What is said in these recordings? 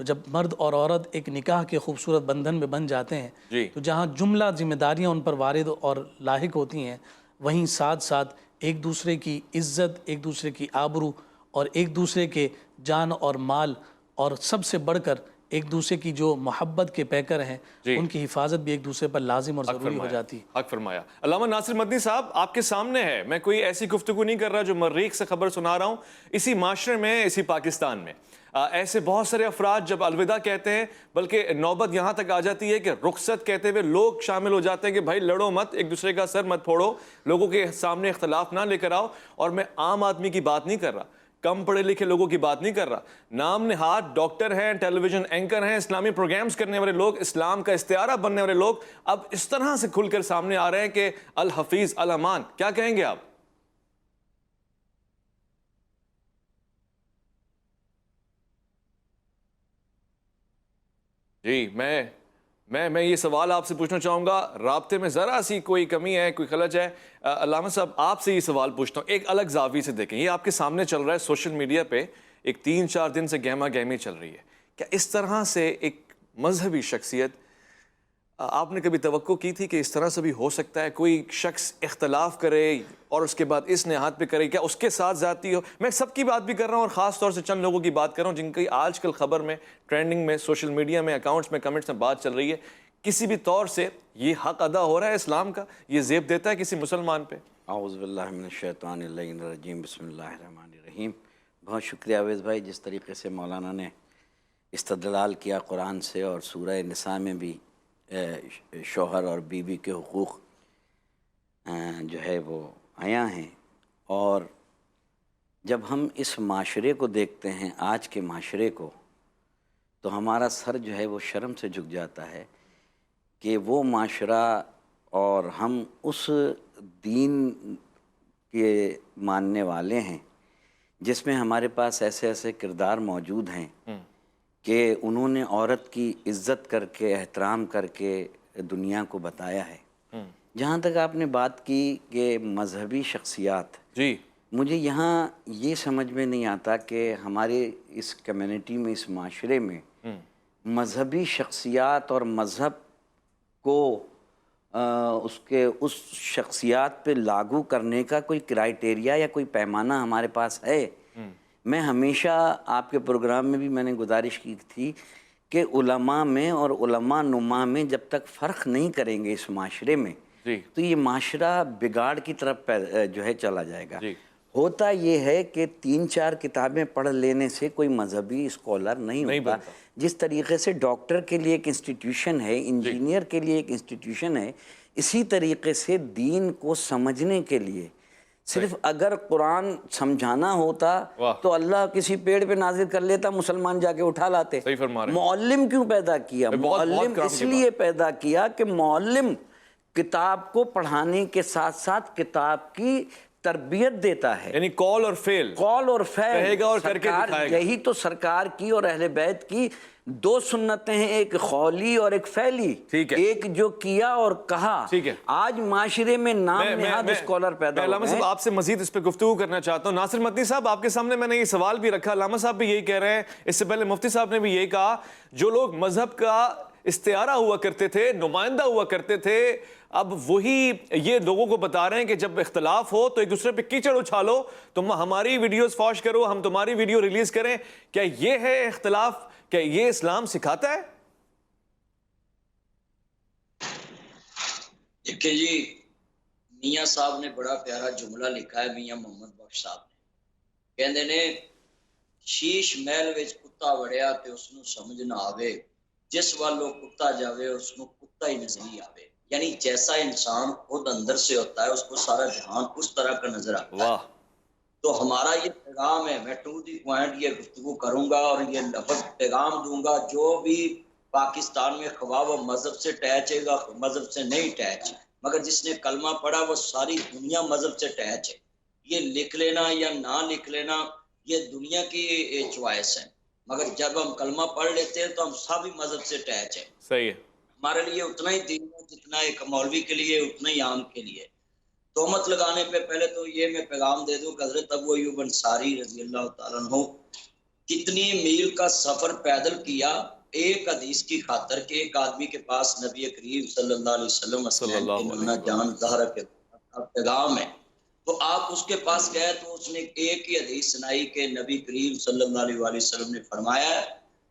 تو جب مرد اور عورت ایک نکاح کے خوبصورت بندھن میں بن جاتے ہیں جی تو جہاں جملہ ذمہ داریاں ان پر وارد اور لاحق ہوتی ہیں، وہیں ساتھ ساتھ ایک دوسرے کی عزت، ایک دوسرے کی آبرو اور ایک دوسرے کے جان اور مال، اور سب سے بڑھ کر ایک دوسرے کی جو محبت کے پیکر ہیں جی ان کی حفاظت بھی ایک دوسرے پر لازم اور ضروری ہو جاتی ہے۔ حق فرمایا۔ علامہ ناصر مدنی صاحب آپ کے سامنے ہے، میں کوئی ایسی گفتگو نہیں کر رہا جو مریخ سے خبر سنا رہا ہوں، اسی معاشرے میں، اسی پاکستان میں ایسے بہت سارے افراد جب الوداع کہتے ہیں، بلکہ نوبت یہاں تک آ جاتی ہے کہ رخصت کہتے ہوئے لوگ شامل ہو جاتے ہیں کہ بھائی لڑو مت، ایک دوسرے کا سر مت پھوڑو، لوگوں کے سامنے اختلاف نہ لے کر آؤ۔ اور میں عام آدمی کی بات نہیں کر رہا، کم پڑھے لکھے لوگوں کی بات نہیں کر رہا، نام نہاد ڈاکٹر ہیں، ٹیلی ویژن اینکر ہیں، اسلامی پروگرامز کرنے والے لوگ، اسلام کا استعارہ بننے والے لوگ اب اس طرح سے کھل کر سامنے آ رہے ہیں کہ الحفیظ الامان، کیا کہیں گے آپ؟ جی میں یہ سوال آپ سے پوچھنا چاہوں گا، رابطے میں ذرا سی کوئی کمی ہے، کوئی خلل ہے، علامہ صاحب آپ سے یہ سوال پوچھتا ہوں، ایک الگ زاویے سے دیکھیں، یہ آپ کے سامنے چل رہا ہے سوشل میڈیا پہ، ایک 3-4 دن سے گہما گہمی چل رہی ہے، کیا اس طرح سے ایک مذہبی شخصیت، آپ نے کبھی توقع کی تھی کہ اس طرح سے بھی ہو سکتا ہے کوئی شخص اختلاف کرے اور اس کے بعد اس نہاد پہ کرے، کیا اس کے ساتھ زیادتی ہو؟ میں سب کی بات بھی کر رہا ہوں اور خاص طور سے چند لوگوں کی بات کر رہا ہوں جن کی آج کل خبر میں، ٹرینڈنگ میں، سوشل میڈیا میں، اکاؤنٹس میں، کمنٹس میں بات چل رہی ہے، کسی بھی طور سے یہ حق ادا ہو رہا ہے اسلام کا، یہ زیب دیتا ہے کسی مسلمان پہ؟ اعوذ باللہ من الشیطان اللعین الرجیم، بسم اللہ الرحمن الرحیم۔ بہت شکریہ عویس بھائی، جس طریقے سے مولانا نے استدلال کیا قرآن سے، اور سورہ نساء میں بھی شوہر اور بیوی کے حقوق جو ہے وہ آیا ہیں، اور جب ہم اس معاشرے کو دیکھتے ہیں، آج کے معاشرے کو، تو ہمارا سر جو ہے وہ شرم سے جھک جاتا ہے کہ وہ معاشرہ اور ہم اس دین کے ماننے والے ہیں جس میں ہمارے پاس ایسے ایسے کردار موجود ہیں کہ انہوں نے عورت کی عزت کر کے، احترام کر کے دنیا کو بتایا ہے۔ جہاں تک آپ نے بات کی کہ مذہبی شخصیات، جی مجھے یہاں یہ سمجھ میں نہیں آتا کہ ہمارے اس کمیونٹی میں، اس معاشرے میں مذہبی شخصیات اور مذہب کو اس شخصیات پہ لاگو کرنے کا کوئی کرائیٹیریا یا کوئی پیمانہ ہمارے پاس ہے۔ میں ہمیشہ آپ کے پروگرام میں بھی میں نے گزارش کی تھی کہ علماء میں اور علماء نما میں جب تک فرق نہیں کریں گے اس معاشرے میں، تو یہ معاشرہ بگاڑ کی طرف جو ہے چلا جائے گا۔ ہوتا یہ ہے کہ 3-4 کتابیں پڑھ لینے سے کوئی مذہبی اسکالر نہیں ہوتا۔ جس طریقے سے ڈاکٹر کے لیے ایک انسٹیٹیوشن ہے، انجینئر کے لیے ایک انسٹیٹیوشن ہے، اسی طریقے سے دین کو سمجھنے کے لیے صرف اگر قرآن سمجھانا ہوتا تو اللہ کسی پیڑ پہ نازل کر لیتا، مسلمان جا کے اٹھا لاتے۔ معلم کیوں پیدا کیا؟ معلم اس لیے پیدا کیا کہ معلم کتاب کو پڑھانے کے ساتھ ساتھ کتاب کی تربیت دیتا ہے، یعنی کال اور فیل، کال اور فیل کہے گا اور کر کے دکھائے گا۔ یہی تو سرکار کی اور اہل بیت کی 2 سنتیں ہیں، ایک قولی اور ایک فعلی، ایک جو کیا اور کہا۔ آج معاشرے میں نام نہاد اسکالر پیدا علامہ صاحب آپ سے مزید اس پہ گفتگو کرنا چاہتا ہوں۔ ناصر مدنی صاحب آپ کے سامنے میں نے یہ سوال بھی رکھا، علامہ صاحب بھی یہی کہہ رہے ہیں، اس سے پہلے مفتی صاحب نے بھی یہی کہا، جو لوگ مذہب کا استعارہ ہوا کرتے تھے، نمائندہ ہوا کرتے تھے، اب وہی یہ لوگوں کو بتا رہے ہیں کہ جب اختلاف ہو تو ایک دوسرے پہ کیچڑ اچھالو، تم ہماری ویڈیوز فوش کرو، ہم تمہاری ویڈیو ریلیز کریں۔ کیا یہ ہے اختلاف؟ کیا یہ اسلام سکھاتا ہے؟ دیکھیں جی، میاں صاحب نے بڑا پیارا جملہ لکھا ہے، میاں محمد بخش صاحب نے، کہندے نے شیش محل وچ کتا وڑیا تے اس نو سمجھ نہ آوے، جس والو کتا جاوے اس نو کتا ہی نظر ہی آوے۔ یعنی جیسا انسان خود اندر سے ہوتا ہے اس کو سارا جہان اس طرح کا نظر آتا ہے۔ تو ہمارا یہ پیغام ہے، میں ٹو دی پوائنٹ یہ گفتگو کروں گا اور یہ لفظ پیغام دوں گا، جو بھی پاکستان میں خواہ وہ مذہب سے ٹیچے گا، مذہب سے نہیں ٹیچ، مگر جس نے کلمہ پڑھا وہ ساری دنیا مذہب سے ٹیچ ہے۔ یہ لکھ لینا یا نہ لکھ لینا یہ دنیا کی چوائس ہے، مگر جب ہم کلمہ پڑھ لیتے ہیں تو ہم سب ہی مذہب سے ٹیچ ہیں۔ صحیح ہے، ہمارے لیے اتنا ہی دین ہے جتنا ایک مولوی کے لیے، اتنا ہی عام کے لیے۔ تہمت لگانے پہ پہلے تو یہ میں پیغام دے دوں کہ حضرت ابو ایوب انصاری رضی اللہ تعالیٰ عنہ کتنی میل کا سفر پیدل کیا ایک حدیث کی خاطر کہ ایک آدمی کے پاس نبی کریم صلی اللہ علیہ وسلم جان زہرا کے پیغام ہے، تو آپ اس کے پاس گئے تو اس نے ایک ہی حدیث سنائی کہ نبی کریم صلی اللہ علیہ وسلم نے فرمایا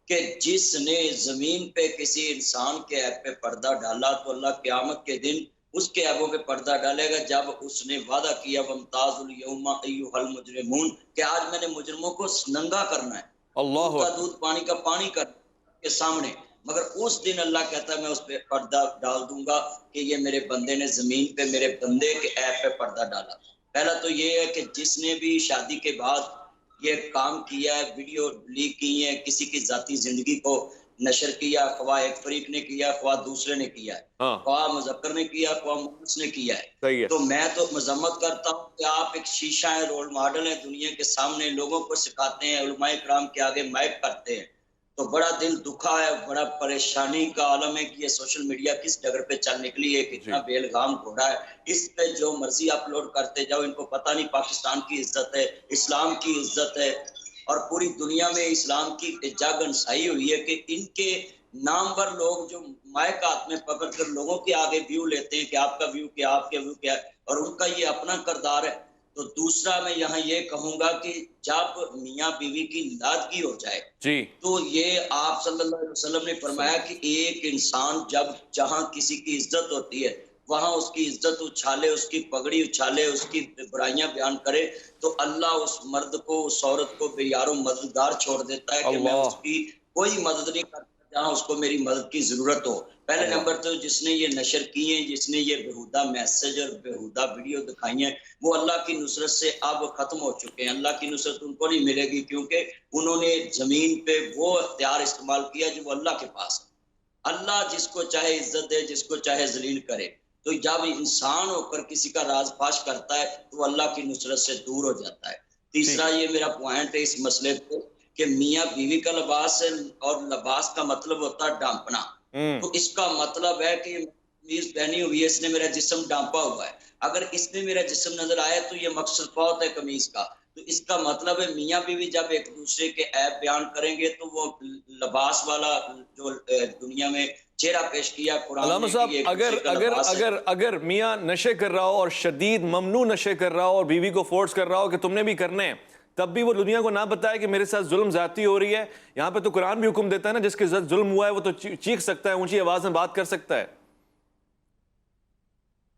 کہ جس نے زمین پہ کسی انسان کے عیب پہ پردہ ڈالا تو اللہ قیامت کے دن اس کے عیبوں پہ پردہ ڈالے گا، جب اس نے وعدہ کیا وَامْتَازُوا الْيَوْمَ أَيُّهَا الْمُجْرِمُونَ کہ آج میں نے مجرموں کو ننگا کرنا ہے، اللہ کا دودھ پانی کا پانی کر کے سامنے، مگر اس دن اللہ کہتا ہے میں اس پہ پردہ ڈال دوں گا کہ یہ میرے بندے نے زمین پہ میرے بندے کے عیب پہ پردہ ڈالا۔ پہلا تو یہ ہے کہ جس نے بھی شادی کے بعد یہ کام کیا ہے، ویڈیو لیک کی ہے، کسی کی ذاتی زندگی کو نشر کیا، خواہ ایک فریق نے کیا، خواہ دوسرے نے کیا ہے، خواہ مذکر نے کیا، خواہ مؤنث نے کیا ہے، تو میں تو مذمت کرتا ہوں کہ آپ ایک شیشہ ہیں، رول ماڈل ہیں دنیا کے سامنے، لوگوں کو سکھاتے ہیں، علماء کرام کے آگے مائک کرتے ہیں، تو بڑا دل دکھا ہے، بڑا پریشانی کا عالم ہے کہ یہ سوشل میڈیا کس ڈگر پہ چل نکلی ہے، کتنا بے الگام گھوڑا ہے، اس پہ جو مرضی اپلوڈ کرتے جاؤ، ان کو پتہ نہیں پاکستان کی عزت ہے، اسلام کی عزت ہے، اور پوری دنیا میں اسلام کی جگ انسائی ہوئی ہے کہ ان کے نامور لوگ جو مائک ہاتھ میں پکڑ کر لوگوں کے آگے ویو لیتے ہیں کہ آپ کا ویو کیا، آپ کے ویو کیا ہے، اور ان کا یہ اپنا کردار ہے۔ تو دوسرا میں یہاں یہ کہوں گا کہ جب میاں بیوی کی لادگی ہو جائے جی تو یہ آپ صلی اللہ علیہ وسلم نے فرمایا کہ ایک انسان جب جہاں کسی کی عزت ہوتی ہے وہاں اس کی عزت اچھالے، اس کی پگڑی اچھالے، اس کی برائیاں بیان کرے، تو اللہ اس مرد کو، اس عورت کو بے یار و مددگار چھوڑ دیتا ہے کہ میں اس کی کوئی مدد نہیں کرتا جہاں اس کو میری مدد کی ضرورت ہو۔ پہلے نمبر تو جس نے یہ نشر کی ہیں، جس نے یہ بےہودہ میسج اور بےہودہ ویڈیو دکھائی ہیں، وہ اللہ کی نصرت سے اب ختم ہو چکے ہیں، اللہ کی نصرت ان کو نہیں ملے گی، کیونکہ انہوں نے زمین پہ وہ اختیار استعمال کیا جو وہ اللہ کے پاس ہے۔ اللہ جس کو چاہے عزت دے، جس کو چاہے ذلیل کرے، تو جب انسان ہو کر کسی کا راز فاش کرتا ہے تو وہ اللہ کی نصرت سے دور ہو جاتا ہے۔ تیسرا یہ میرا پوائنٹ ہے اس مسئلے پہ کہ میاں بیوی کا لباس ہے، اور لباس کا مطلب ہوتا ہے ڈانپنا، تو اس کا مطلب ہے کہ قمیض پہنی ہوئی ہے، اس نے میرا جسم ڈانپا ہوا ہے، اگر اس میں میرا جسم نظر آئے تو یہ مقصد فوت ہے قمیض کا، تو اس کا مطلب ہے میاں بیوی جب ایک دوسرے کے عیب بیان کریں گے تو وہ لباس والا جو دنیا میں چہرہ پیش کیا قرآن علامہ نے صاحب، کہ ایک دوسرے کا لباس ہے۔ اگر میاں نشے کر رہا ہو اور شدید ممنوع نشے کر رہا ہو اور بیوی کو فورس کر رہا ہو کہ تم نے بھی کرنے ہیں، تب بھی وہ دنیا کو نہ بتائے کہ میرے ساتھ ظلم زیادتی ہو رہی ہے، یہاں پہ تو قرآن بھی حکم دیتا ہے نا، جس کے ساتھ ظلم ہوا ہے وہ تو چیخ سکتا ہے، اونچی آواز میں بات کر سکتا ہے۔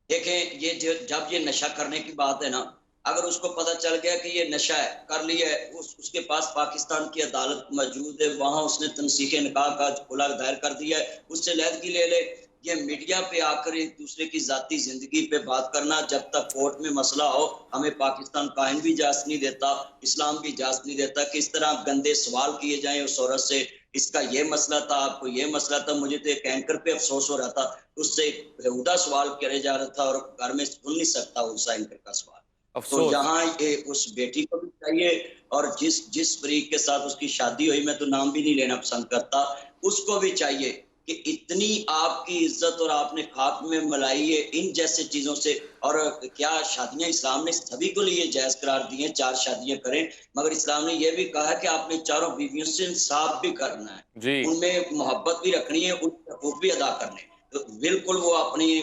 دیکھیں یہ جب یہ نشہ کرنے کی بات ہے نا، اگر اس کو پتہ چل گیا کہ یہ نشہ ہے، کر لیا ہے، اس کے پاس پاکستان کی عدالت موجود ہے، وہاں اس نے تنسیخ نکاح کا کھلا دائر کر دیا ہے، اس سے علیحدگی لے لے۔ یہ میڈیا پہ آ کر ایک دوسرے کی ذاتی زندگی پہ بات کرنا، جب تک کورٹ میں مسئلہ ہو، ہمیں پاکستان قائم بھی اجازت نہیں دیتا، اسلام بھی اجازت نہیں دیتا کہ اس طرح گندے سوال کیے جائیں اس عورت سے، اس کا یہ مسئلہ تھا، آپ کو یہ مسئلہ تھا۔ مجھے تو ایک اینکر پہ افسوس ہو رہا تھا، اس سے بےہودہ سوال کرے جا رہا تھا اور گھر میں سن نہیں سکتا اس اینکر کا سوال۔ تو یہاں اس بیٹی کو بھی چاہیے، اور جس فریق کے ساتھ اس کی شادی ہوئی، میں تو نام بھی نہیں لینا پسند کرتا، اس کو بھی چاہیے کہ اتنی آپ کی عزت اور آپ نے خاک میں ملائی ہے ان جیسے چیزوں سے۔ اور کیا شادیاں اسلام نے سبھی کو لیے جائز قرار دی ہیں، 4 شادیاں کریں، مگر اسلام نے یہ بھی کہا ہے کہ آپ نے چاروں بیویوں سے انصاف بھی کرنا ہے، ان میں محبت بھی رکھنی ہے، ان کے حقوق بھی ادا کرنے۔ تو بالکل وہ اپنی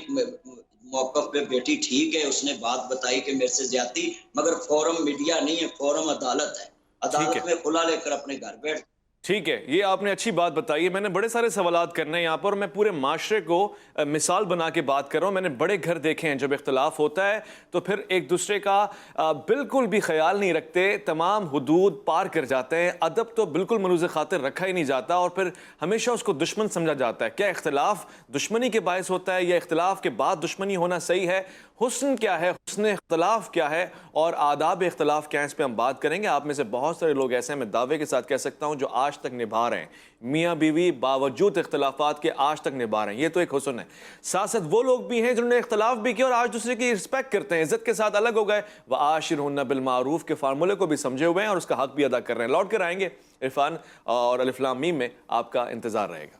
موقف پہ بیٹی ٹھیک ہے، اس نے بات بتائی کہ میرے سے زیادتی، مگر فورم میڈیا نہیں ہے، فورم عدالت ہے، عدالت میں کھلا لے کر اپنے گھر بیٹھ۔ ٹھیک ہے، یہ آپ نے اچھی بات بتائی ہے۔ میں نے بڑے سارے سوالات کرنے ہیں یہاں پر، میں پورے معاشرے کو مثال بنا کے بات کر رہا ہوں۔ میں نے بڑے گھر دیکھے ہیں، جب اختلاف ہوتا ہے تو پھر ایک دوسرے کا بالکل بھی خیال نہیں رکھتے، تمام حدود پار کر جاتے ہیں، ادب تو بالکل ملوز خاطر رکھا ہی نہیں جاتا، اور پھر ہمیشہ اس کو دشمن سمجھا جاتا ہے۔ کیا اختلاف دشمنی کے باعث ہوتا ہے، یا اختلاف کے بعد دشمنی ہونا صحیح ہے؟ حسن کیا ہے، حسن اختلاف کیا ہے، اور آداب اختلاف کیا ہے، اس پہ ہم بات کریں گے۔ آپ میں سے بہت سارے لوگ ایسے ہیں، میں دعوے کے ساتھ کہہ سکتا ہوں، جو آج تک نبھا رہے ہیں، میاں بیوی باوجود اختلافات کے آج تک نبھا رہے ہیں، یہ تو ایک حسن ہے۔ ساتھ ساتھ وہ لوگ بھی ہیں جنہوں نے اختلاف بھی کیا اور آج دوسرے کی رسپیکٹ کرتے ہیں، عزت کے ساتھ الگ ہو گئے، وَعَاشِرْهُنَّ بِالْمَعْرُوفِ کے فارمولے کو بھی سمجھے ہوئے ہیں اور اس کا حق بھی ادا کر رہے ہیں۔ لوٹ کر آئیں گے عرفان اور الف لام میم میں، آپ کا انتظار رہے گا۔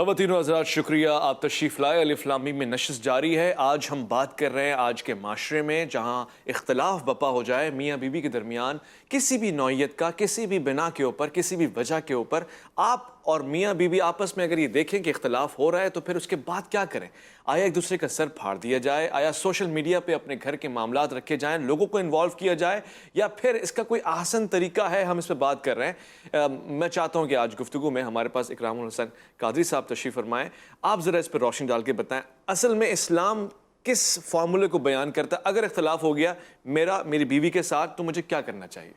خواتین و حضرات، شکریہ آپ تشریف لائے۔ الف لام میم میں نشست جاری ہے۔ آج ہم بات کر رہے ہیں آج کے معاشرے میں جہاں اختلاف بپا ہو جائے میاں بیوی کے درمیان کسی بھی نوعیت کا، کسی بھی بنا کے اوپر، کسی بھی وجہ کے اوپر، آپ اور میاں بیوی آپس میں اگر یہ دیکھیں کہ اختلاف ہو رہا ہے تو پھر اس کے بعد کیا کریں؟ آیا ایک دوسرے کا سر پھاڑ دیا جائے؟ آیا سوشل میڈیا پہ اپنے گھر کے معاملات رکھے جائیں، لوگوں کو انوالو کیا جائے، یا پھر اس کا کوئی احسن طریقہ ہے؟ ہم اس پہ بات کر رہے ہیں۔ میں چاہتا ہوں کہ آج گفتگو میں ہمارے پاس اکرام الحسن قادری صاحب تشریف فرمائیں۔ آپ ذرا اس پہ روشنی ڈال کے بتائیں اصل میں اسلام کس فارمولے کو بیان کرتا ہے؟ اگر اختلاف ہو گیا میری بیوی کے ساتھ تو مجھے کیا کرنا چاہیے؟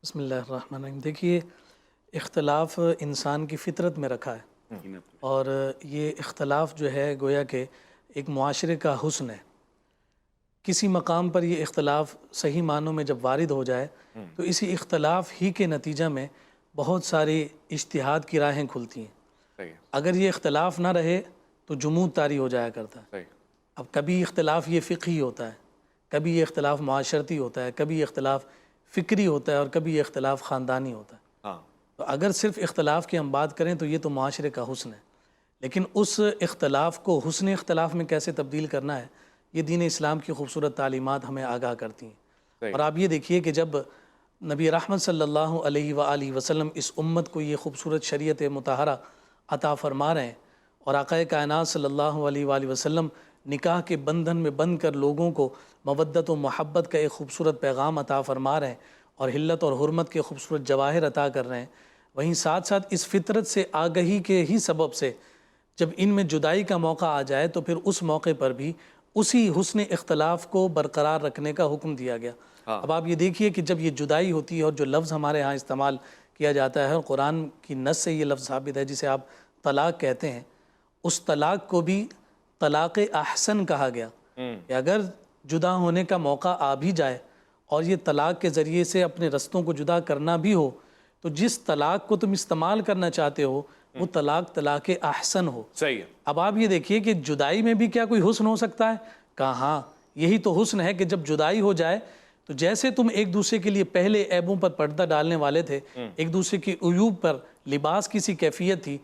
بسم اللہ الرحمن الرحیم۔ دیکھیے، اختلاف انسان کی فطرت میں رکھا ہے، اور یہ اختلاف جو ہے گویا کہ ایک معاشرے کا حسن ہے۔ کسی مقام پر یہ اختلاف صحیح معنوں میں جب وارد ہو جائے تو اسی اختلاف ہی کے نتیجہ میں بہت ساری اجتہاد کی راہیں کھلتی ہیں۔ صحیح اگر یہ اختلاف نہ رہے تو جمود طاری ہو جایا کرتا ہے۔ صحیح اب کبھی اختلاف یہ فقہی ہوتا ہے، کبھی یہ اختلاف معاشرتی ہوتا ہے، کبھی یہ اختلاف فکری ہوتا ہے، اور کبھی یہ اختلاف خاندانی ہوتا ہے۔ ہاں تو اگر صرف اختلاف کی ہم بات کریں تو یہ تو معاشرے کا حسن ہے، لیکن اس اختلاف کو حسن اختلاف میں کیسے تبدیل کرنا ہے، یہ دین اسلام کی خوبصورت تعلیمات ہمیں آگاہ کرتی ہیں۔ اور آپ یہ دیکھیے کہ جب نبی رحمت صلی اللہ علیہ وآلہ وسلم اس امت کو یہ خوبصورت شریعت مطہرہ عطا فرما رہے ہیں، اور آقا کائنات صلی اللہ علیہ وآلہ وسلم نکاح کے بندھن میں بندھ کر لوگوں کو مودت و محبت کا ایک خوبصورت پیغام عطا فرما رہے ہیں، اور حلت اور حرمت کے خوبصورت جواہر عطا کر رہے ہیں، وہیں ساتھ ساتھ اس فطرت سے آگہی کے ہی سبب سے جب ان میں جدائی کا موقع آ جائے تو پھر اس موقع پر بھی اسی حسن اختلاف کو برقرار رکھنے کا حکم دیا گیا۔ اب آپ یہ دیکھیے کہ جب یہ جدائی ہوتی ہے، اور جو لفظ ہمارے ہاں استعمال کیا جاتا ہے، اور قرآن کی نص سے یہ لفظ ثابت ہے جسے آپ طلاق کہتے ہیں، اس طلاق کو بھی طلاق احسن کہا گیا کہ اگر جدا ہونے کا موقع آ بھی جائے اور یہ طلاق کے ذریعے سے اپنے رستوں کو جدا کرنا بھی ہو، تو جس طلاق کو تم استعمال کرنا چاہتے ہو وہ طلاق احسن ہو۔ صحیح ہے۔ اب آپ یہ دیکھیے کہ جدائی میں بھی کیا کوئی حسن ہو سکتا ہے؟ کہا ہاں، یہی تو حسن ہے کہ جب جدائی ہو جائے تو جیسے تم ایک دوسرے کے لیے پہلے عیبوں پر پردہ ڈالنے والے تھے، ایک دوسرے کی عیوب پر لباس کی سی کیفیت تھی،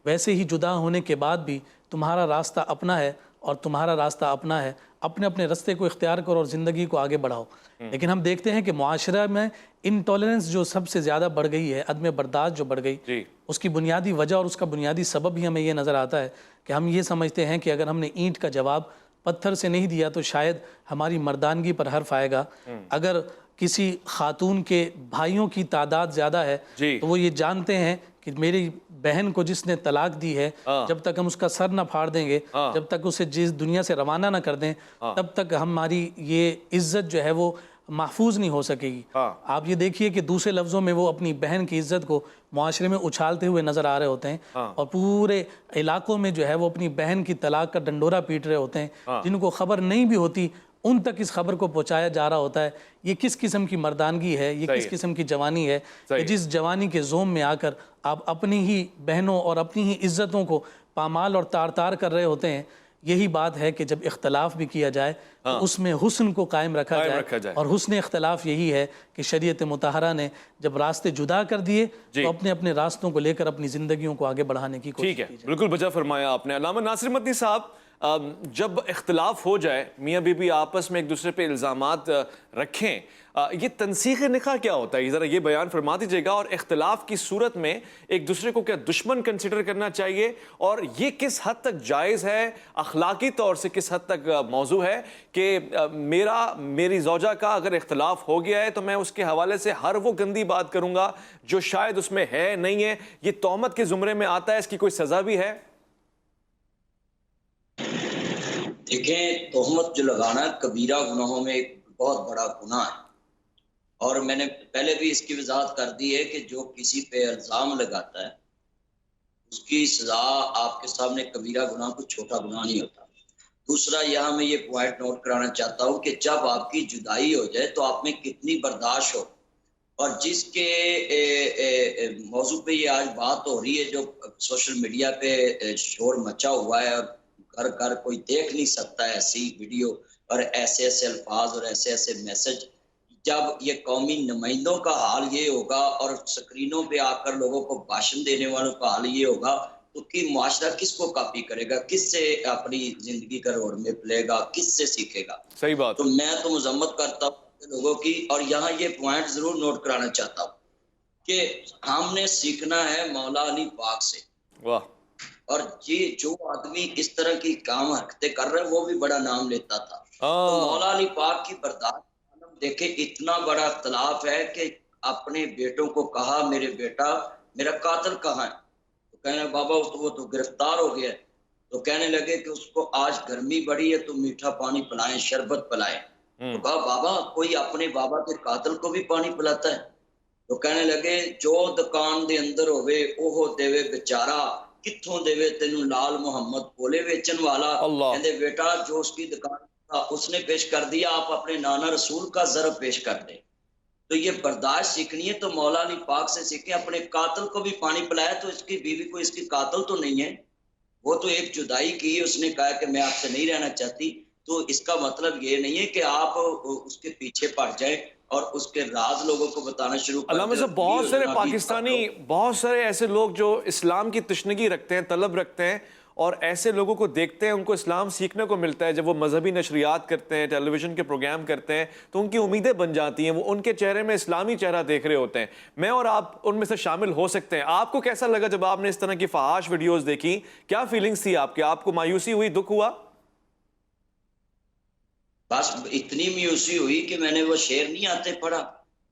ویسے ہی جدا ہونے کے بعد بھی تمہارا راستہ اپنا ہے اور تمہارا راستہ اپنا ہے، اپنے اپنے راستے کو اختیار کرو اور زندگی کو آگے بڑھاؤ۔ لیکن ہم دیکھتے ہیں کہ معاشرہ میں انٹالرنس جو سب سے زیادہ بڑھ گئی ہے، عدم برداشت جو بڑھ گئی، اس کی بنیادی وجہ اور اس کا بنیادی سبب ہی ہمیں یہ نظر آتا ہے کہ ہم یہ سمجھتے ہیں کہ اگر ہم نے اینٹ کا جواب پتھر سے نہیں دیا تو شاید ہماری مردانگی پر حرف آئے گا۔ اگر کسی خاتون کے بھائیوں کی تعداد زیادہ ہے تو وہ یہ جانتے ہیں کہ میری بہن کو جس نے طلاق دی ہے، جب تک ہم اس کا سر نہ پھاڑ دیں گے، جب تک اسے جس دنیا سے روانہ نہ کر دیں، تب تک ہماری یہ عزت جو ہے وہ محفوظ نہیں ہو سکے گی۔ آپ یہ دیکھیے کہ دوسرے لفظوں میں وہ اپنی بہن کی عزت کو معاشرے میں اچھالتے ہوئے نظر آ رہے ہوتے ہیں، اور پورے علاقوں میں جو ہے وہ اپنی بہن کی طلاق کا ڈنڈورا پیٹ رہے ہوتے ہیں، جن کو خبر نہیں بھی ہوتی ان تک اس خبر کو پہنچایا جا رہا ہوتا ہے۔ یہ کس قسم کی مردانگی ہے، یہ کس قسم کی جوانی ہے کہ جس جوانی کے زوم میں آ کر آپ اپنی ہی بہنوں اور اپنی ہی عزتوں کو پامال اور تار تار کر رہے ہوتے ہیں۔ یہی بات ہے کہ جب اختلاف بھی کیا جائے تو اس میں حسن کو قائم رکھا جائے، اور حسن اختلاف یہی ہے کہ شریعت مطہرہ نے جب راستے جدا کر دیے تو اپنے اپنے راستوں کو لے کر اپنی زندگیوں کو آگے بڑھانے کی کوشش کی جائے۔ بالکل بجا فرمایا آپ نے۔ علامہ ناصر مدنی صاحب، جب اختلاف ہو جائے، میاں بیوی آپس میں ایک دوسرے پہ الزامات رکھیں، یہ تنسیخ نکاح کیا ہوتا ہے؟ ذرا یہ بیان فرما دیجیے گا، اور اختلاف کی صورت میں ایک دوسرے کو کیا دشمن کنسیڈر کرنا چاہیے، اور یہ کس حد تک جائز ہے، اخلاقی طور سے کس حد تک موضوع ہے کہ میری زوجہ کا اگر اختلاف ہو گیا ہے تو میں اس کے حوالے سے ہر وہ گندی بات کروں گا جو شاید اس میں ہے نہیں ہے، یہ تہمت کے زمرے میں آتا ہے، اس کی کوئی سزا بھی ہے؟ دیکھیں، تہمت جو لگانا کبیرہ گناہوں میں ایک بہت بڑا گناہ ہے، اور میں نے پہلے بھی اس کی وضاحت کر دی ہے کہ جو کسی پہ الزام لگاتا ہے اس کی سزا آپ کے سامنے کبیرہ گناہ کوئی چھوٹا گناہ نہیں ہوتا۔ دوسرا، یہاں میں یہ پوائنٹ نوٹ کرانا چاہتا ہوں کہ جب آپ کی جدائی ہو جائے تو آپ میں کتنی برداشت ہو، اور جس کے موضوع پہ یہ آج بات ہو رہی ہے، جو سوشل میڈیا پہ شور مچا ہوا ہے اور گھر گھر کوئی دیکھ نہیں سکتا ایسی ویڈیو اور ایسے ایسے الفاظ اور ایسے ایسے میسج، جب یہ قومی نمائندوں کا حال یہ ہوگا اور سکرینوں پہ آ کر لوگوں کو بھاشن دینے والوں کا حال یہ ہوگا تو کہ معاشرہ کس کو کاپی کرے گا, کس سے اپنی زندگی کا روڈ میپ لے گا, کس سے سیکھے گا. صحیح بات. تو میں تو مذمت کرتا ہوں لوگوں کی, اور یہاں یہ پوائنٹ ضرور نوٹ کرانا چاہتا ہوں کہ ہم نے سیکھنا ہے مولا علی پاک سے. واہ. اور یہ جو آدمی اس طرح کی کام حرکتیں کر رہے ہیں وہ بھی بڑا نام لیتا تھا. تو مولا علی پاک کی برداشت دیکھیں, اتنا بڑا اختلاف ہے کہ اپنے بیٹوں کو کہا میرے بیٹا میرا قاتل کہاں ہے, تو کہنے بابا وہ تو گرفتار ہو گیا. تو کہنے لگے کہ اس کو آج گرمی بڑی ہے تو میٹھا پانی پلائیں, شربت پلائیں. تو کہا بابا کوئی اپنے بابا کے قاتل کو بھی پانی پلاتا ہے؟ تو کہنے لگے جو دکان دے اندر ہوئے اوہ دیوے بیچارہ, کتھوں دیوے تینوں لال محمد کولے ویچن والا. کہندے بیٹا جو اس کی دکان تھا اس نے پیش کر دیا, آپ اپنے نانا رسول کا ضرب پیش کر دیں. تو یہ برداشت سیکھنی ہے تو مولا علی پاک سے سیکھیں. اپنے قاتل کو بھی پانی پلایا تو اس کی بیوی کو اس کی قاتل تو نہیں ہے, وہ تو ایک جدائی کی, اس نے کہا کہ میں آپ سے نہیں رہنا چاہتی. تو اس کا مطلب یہ نہیں ہے کہ آپ اس کے پیچھے پڑ جائیں اور اس کے راز لوگوں کو بتانا شروع کر دیں. علامہ صاحب بہت سارے پاکستانی, بہت سارے ایسے لوگ جو اسلام کی تشنگی رکھتے ہیں, طلب رکھتے ہیں, اور ایسے لوگوں کو دیکھتے ہیں, ان کو اسلام سیکھنے کو ملتا ہے. جب وہ مذہبی نشریات کرتے ہیں, ٹیلی ویژن کے پروگرام کرتے ہیں, تو ان کی امیدیں بن جاتی ہیں, وہ ان کے چہرے میں اسلامی چہرہ دیکھ رہے ہوتے ہیں. میں اور آپ ان میں سے شامل ہو سکتے ہیں. آپ کو کیسا لگا جب آپ نے اس طرح کی فحاش ویڈیوز دیکھی؟ کیا فیلنگز تھی آپ کے؟ آپ کو مایوسی ہوئی, دکھ ہوا؟ بس اتنی میوسی ہوئی کہ میں نے وہ شعر نہیں آتے پڑھا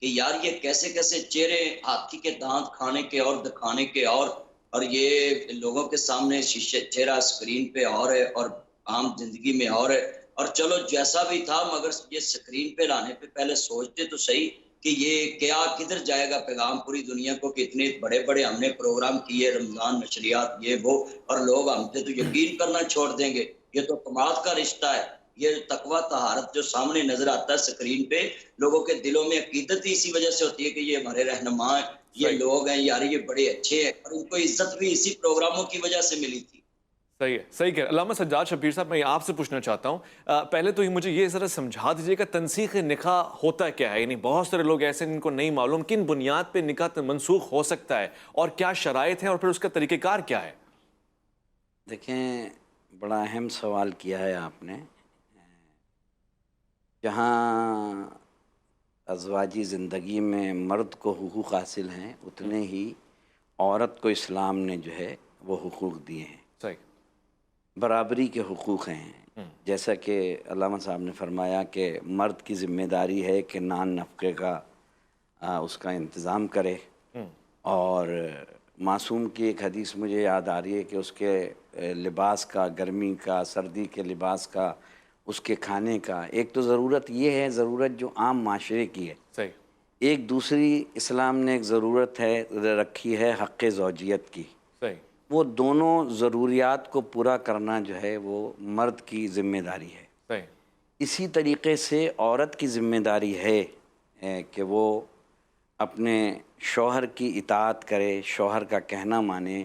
کہ یار یہ کیسے کیسے چہرے, ہاتھی کے دانت کھانے کے اور دکھانے کے, اور یہ لوگوں کے سامنے شیشے چہرہ سکرین پہ اور ہے اور عام زندگی میں اور ہے. اور چلو جیسا بھی تھا, مگر یہ سکرین پہ لانے پہ پہلے سوچتے تو صحیح کہ یہ کیا کدھر جائے گا پیغام پوری دنیا کو, کہ اتنے بڑے بڑے ہم نے پروگرام کیے, رمضان نشریات یہ وہ, اور لوگ ہم سے تو یقین کرنا چھوڑ دیں گے. یہ تو کمال کا رشتہ ہے. یہ تقویٰ طہارت جو سامنے نظر آتا ہے سکرین پہ, لوگوں کے دلوں میں عقیدت ہی اسی وجہ سے ہوتی ہے کہ یہ ہمارے رہنما ہیں, یہ لوگ ہیں یار, یہ بڑے اچھے ہیں, اور ان کو عزت بھی اسی پروگراموں کی وجہ سے ملی تھی. صحیح ہے, صحیح کہہ. علامہ سجاد شبیر صاحب, میں آپ سے پوچھنا چاہتا ہوں, پہلے تو مجھے یہ ذرا سمجھا دیجیے کہ تنسیخ نکاح ہوتا کیا ہے؟ یعنی بہت سارے لوگ ایسے ہیں جن کو نہیں معلوم کن بنیاد پہ نکاح منسوخ ہو سکتا ہے, اور کیا شرائط ہیں, اور پھر اس کا طریقہ کار کیا ہے؟ دیکھیں, بڑا اہم سوال کیا ہے آپ نے. جہاں ازواجی زندگی میں مرد کو حقوق حاصل ہیں, اتنے ہی عورت کو اسلام نے جو ہے وہ حقوق دیے ہیں. صحیح. برابری کے حقوق ہیں. جیسا کہ علامہ صاحب نے فرمایا کہ مرد کی ذمہ داری ہے کہ نان نفقے کا اس کا انتظام کرے, اور معصوم کی ایک حدیث مجھے یاد آ رہی ہے کہ اس کے لباس کا, گرمی کا, سردی کے لباس کا, اس کے کھانے کا, ایک تو ضرورت یہ ہے, ضرورت جو عام معاشرے کی ہے. صحیح. ایک دوسری اسلام نے ایک ضرورت ہے رکھی ہے حق زوجیت کی. صحیح. وہ دونوں ضروریات کو پورا کرنا جو ہے وہ مرد کی ذمہ داری ہے. صحیح. اسی طریقے سے عورت کی ذمہ داری ہے کہ وہ اپنے شوہر کی اطاعت کرے, شوہر کا کہنا مانے,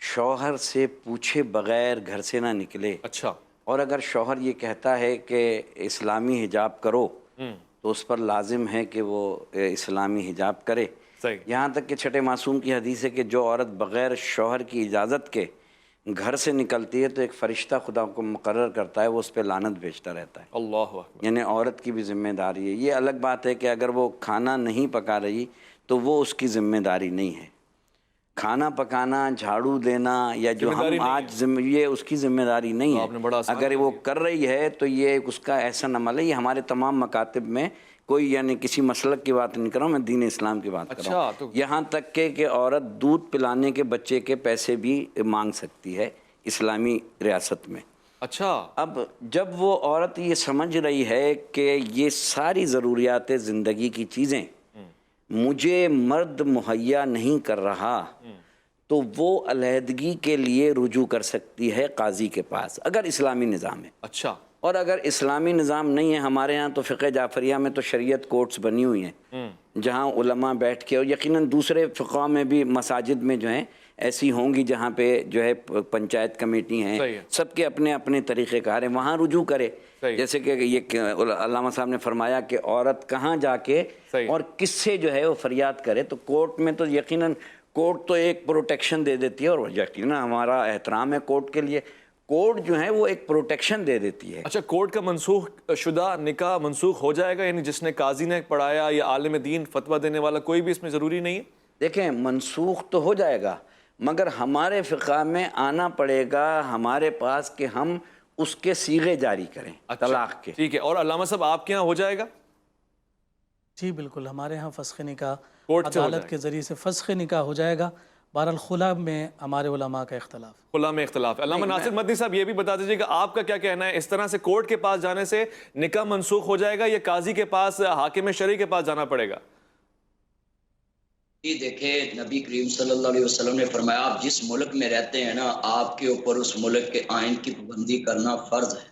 شوہر سے پوچھے بغیر گھر سے نہ نکلے. اچھا. اور اگر شوہر یہ کہتا ہے کہ اسلامی حجاب کرو, تو اس پر لازم ہے کہ وہ اسلامی حجاب کرے. صحیح. یہاں تک کہ چھٹے معصوم کی حدیث ہے کہ جو عورت بغیر شوہر کی اجازت کے گھر سے نکلتی ہے تو ایک فرشتہ خدا کو مقرر کرتا ہے, وہ اس پہ لعنت بھیجتا رہتا ہے. اللہ اکبر. یعنی عورت کی بھی ذمہ داری ہے. یہ الگ بات ہے کہ اگر وہ کھانا نہیں پکا رہی تو وہ اس کی ذمہ داری نہیں ہے. کھانا پکانا, جھاڑو دینا, یا جو ہم آج یہ اس کی ذمہ داری نہیں ہے. اگر وہ کر رہی ہے تو یہ اس کا احسن عمل ہے. یہ ہمارے تمام مکاتب میں کوئی یعنی کسی مسلک کی بات نہیں کر رہا ہوں, میں دین اسلام کی بات کر رہا ہوں. یہاں تک کہ عورت دودھ پلانے کے بچے کے پیسے بھی مانگ سکتی ہے اسلامی ریاست میں. اچھا. اب جب وہ عورت یہ سمجھ رہی ہے کہ یہ ساری ضروریات زندگی کی چیزیں مجھے مرد مہیا نہیں کر رہا, تو وہ علیحدگی کے لیے رجوع کر سکتی ہے قاضی کے پاس, اگر اسلامی نظام ہے. اچھا. اور اگر اسلامی نظام نہیں ہے, ہمارے ہاں تو فقہ جعفریہ میں تو شریعت کورٹس بنی ہوئی ہیں جہاں علماء بیٹھ کے, اور یقیناً دوسرے فقہ میں بھی مساجد میں جو ہیں ایسی ہوں گی جہاں پہ جو ہے پنچایت کمیٹی ہیں, سب کے اپنے اپنے طریقہ کار ہیں, وہاں رجوع کرے. جیسے کہ یہ علامہ صاحب نے فرمایا کہ عورت کہاں جا کے اور کس سے جو ہے وہ فریاد کرے, تو کورٹ میں تو یقیناً کورٹ تو ایک پروٹیکشن دے دیتی ہے، اور یقیناً ہمارا احترام ہے کورٹ کے لیے، کورٹ جو ہے وہ ایک پروٹیکشن دے دیتی ہے۔ اچھا، کورٹ کا منسوخ شدہ نکاح منسوخ ہو جائے گا؟ یعنی جس نے قاضی نے پڑھایا یا عالم دین فتویٰ دینے والا کوئی بھی اس میں ضروری نہیں ہے؟ دیکھیں منسوخ تو ہو جائے گا، مگر ہمارے فقہ میں آنا پڑے گا ہمارے پاس کہ ہم اس کے صیغے جاری کریں طلاق کے۔ ٹھیک ہے، اور علامہ صاحب آپ کے ہاں ہو جائے گا؟ جی بالکل، ہمارے ہاں فسخ نکاح کورٹ سے ہو عدالت کے ذریعے سے فسخ نکاح ہو جائے گا۔ بہرحال خلا میں ہمارے علماء کا اختلاف، خلا میں اختلاف ہے۔ علامہ ناصر مدنی صاحب یہ بھی بتا دیجیے کہ آپ کا کیا کہنا ہے، اس طرح سے کورٹ کے پاس جانے سے نکاح منسوخ ہو جائے گا یا قاضی کے پاس، حاکم شرعی کے پاس جانا پڑے گا؟ جی دیکھیں، نبی کریم صلی اللہ علیہ وسلم نے فرمایا آپ جس ملک میں رہتے ہیں نا، آپ کے اوپر اس ملک کے آئین کی پابندی کرنا فرض ہے،